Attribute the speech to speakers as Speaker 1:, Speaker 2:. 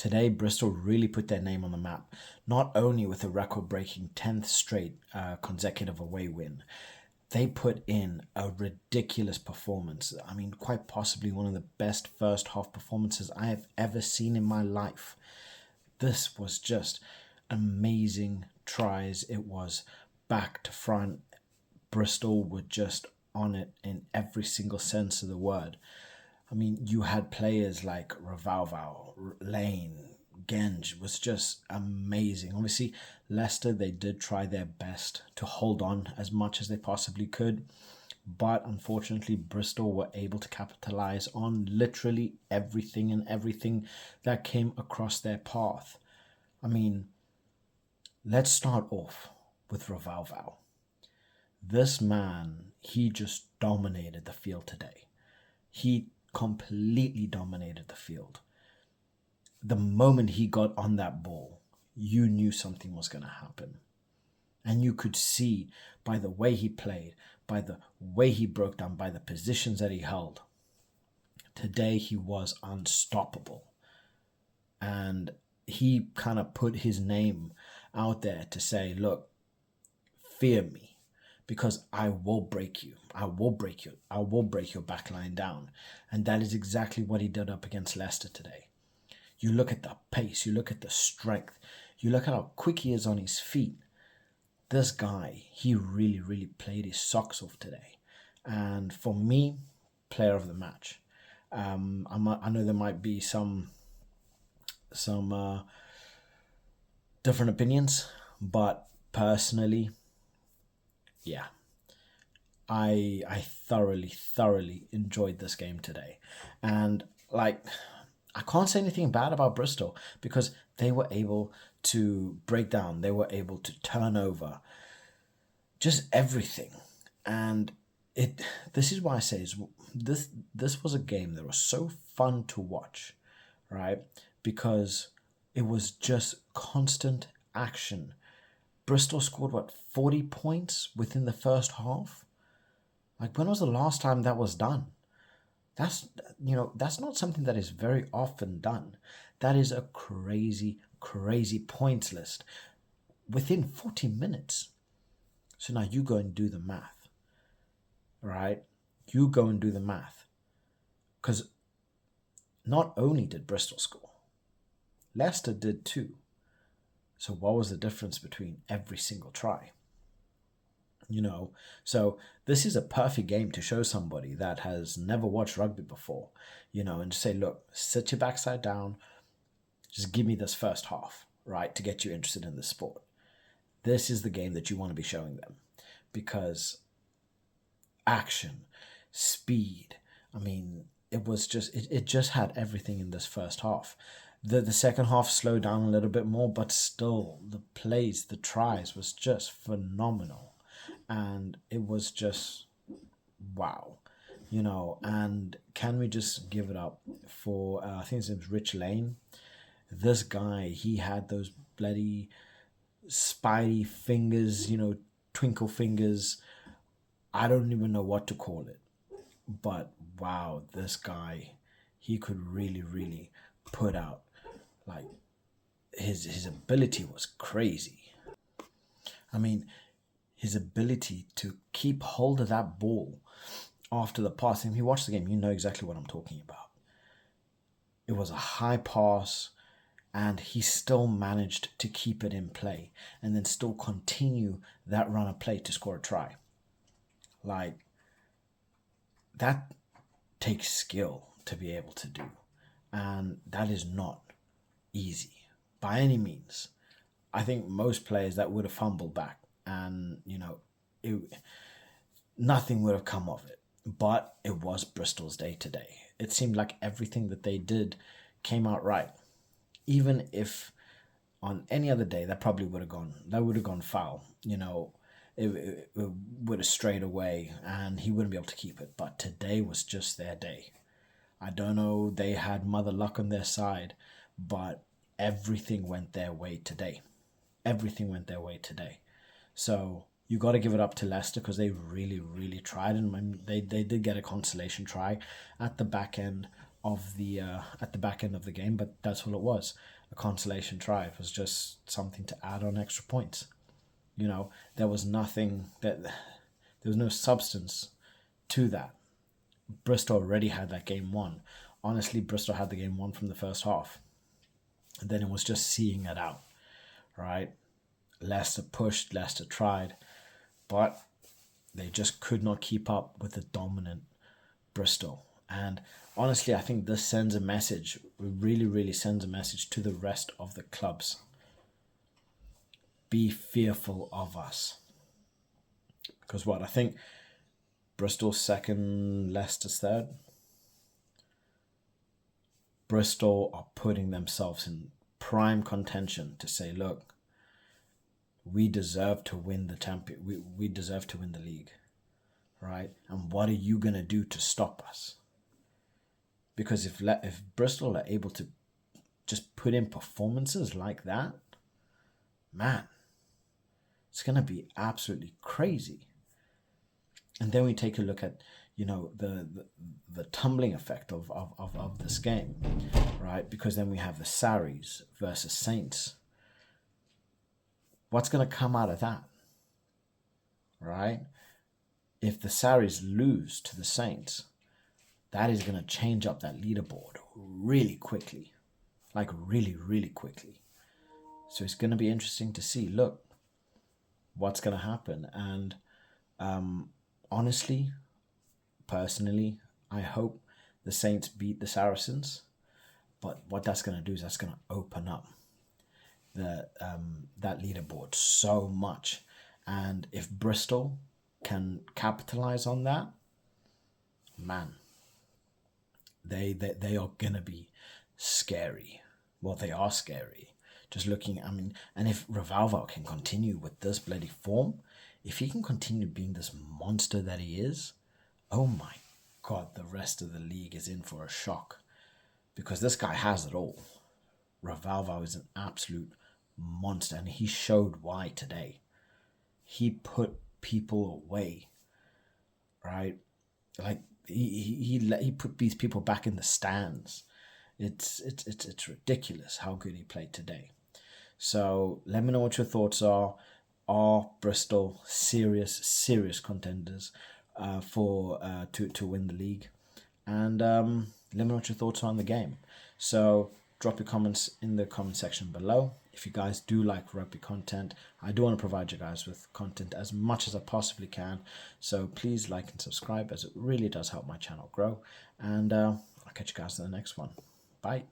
Speaker 1: Today, Bristol really put their name on the map, not only with a record-breaking 10th straight consecutive away win. They put in a ridiculous performance. I mean, quite possibly one of the best first half performances I have ever seen in my life. This was just amazing tries. It was back to front. Bristol were just on it in every single sense of the word. I mean, you had players like Ravalval, Lane, Genge was just amazing. Obviously, Leicester, they did try their best to hold on as much as they possibly could. But unfortunately, Bristol were able to capitalize on literally everything that came across their path. I mean, let's start off with Ravalval. This man, he just dominated the field today. He completely dominated the field. The moment he got on that ball, you knew something was going to happen. And you could see by the way he played, by the way he broke down, by the positions that he held. Today he was unstoppable. And he kind of put his name out there to say, look, fear me. Because I will break you. I will break you. I will break your back line down. And that is exactly what he did up against Leicester today. You look at the pace. You look at the strength. You look at how quick he is on his feet. This guy, he really played his socks off today. And for me, player of the match. I know there might be some different opinions. But personally, yeah, I thoroughly enjoyed this game today. And like, I can't say anything bad about Bristol because they were able to break down, they were able to turn over, just everything. And this is why I say this was a game that was so fun to watch, right? Because it was just constant action. Bristol scored 40 points within the first half? Like, when was the last time that was done? That's not something that is very often done. That is a crazy points list within 40 minutes. So now you go and do the math, right? You go and do the math. Because not only did Bristol score, Leicester did too. So what was the difference between every single try? So this is a perfect game to show somebody that has never watched rugby before, and just say, look, sit your backside down, just give me this first half, right, to get you interested in the sport. This is the game that you want to be showing them because action, speed, I mean, it was just, it just had everything in this first half. The second half slowed down a little bit more, but still the plays, the tries was just phenomenal. And it was just wow, and can we just give it up for, I think his name's Rich Lane. This guy, he had those bloody spidey fingers, twinkle fingers. I don't even know what to call it. But wow, this guy, he could really put out, like, his ability was crazy. I mean, his ability to keep hold of that ball after the pass. And if you watch the game, you know exactly what I'm talking about. It was a high pass, and he still managed to keep it in play and then still continue that run of play to score a try. Like, that takes skill to be able to do. And that is not easy by any means. I think most players that would have fumbled back, and nothing would have come of it. But it was Bristol's day today. It seemed like everything that they did came out right. Even if on any other day that would have gone foul. It would have strayed away and he wouldn't be able to keep it. But today was just their day. I don't know, they had mother luck on their side, but everything went their way today. So you got to give it up to Leicester because they really tried, and they did get a consolation try at the back end. of the at the back end of the game, but that's all it was. A consolation try. It was just something to add on extra points. You know, there was nothing that there was no substance to that. Bristol already had that game won. Honestly, Bristol had the game won from the first half. And then it was just seeing it out, right? Leicester pushed, Leicester tried, but they just could not keep up with the dominant Bristol. And honestly, I think this sends a message, really, really sends a message to the rest of the clubs. Be fearful of us. Because what? I think Bristol's second, Leicester's third. Bristol are putting themselves in prime contention to say, look, we deserve to win the champion. We deserve to win the league, right? And what are you going to do to stop us? Because if Bristol are able to just put in performances like that, man, it's going to be absolutely crazy. And then we take a look at, you know, the tumbling effect of this game, right? Because then we have the Sarries versus Saints. What's going to come out of that, right? If the Sarries lose to the Saints, that is going to change up that leaderboard really quickly, like really, really quickly. So it's going to be interesting to see, look, what's going to happen. And honestly, personally, I hope the Saints beat the Saracens. But what that's going to do is that's going to open up that leaderboard so much. And if Bristol can capitalize on that, man, they are going to be scary. Well, they are scary. Just looking, I mean, and if Revalval can continue with this bloody form, if he can continue being this monster that he is, oh my God, the rest of the league is in for a shock. Because this guy has it all. Revalval is an absolute monster, and he showed why today. He put people away, right? Like he put these people back in the stands. It's ridiculous how good he played today. So let me know what your thoughts are. Are Bristol serious contenders to win the league? And let me know what your thoughts are on the game. So drop your comments in the comment section below. If you guys do like rugby content, I do want to provide you guys with content as much as I possibly can. So please like and subscribe, as it really does help my channel grow. And I'll catch you guys in the next one. Bye.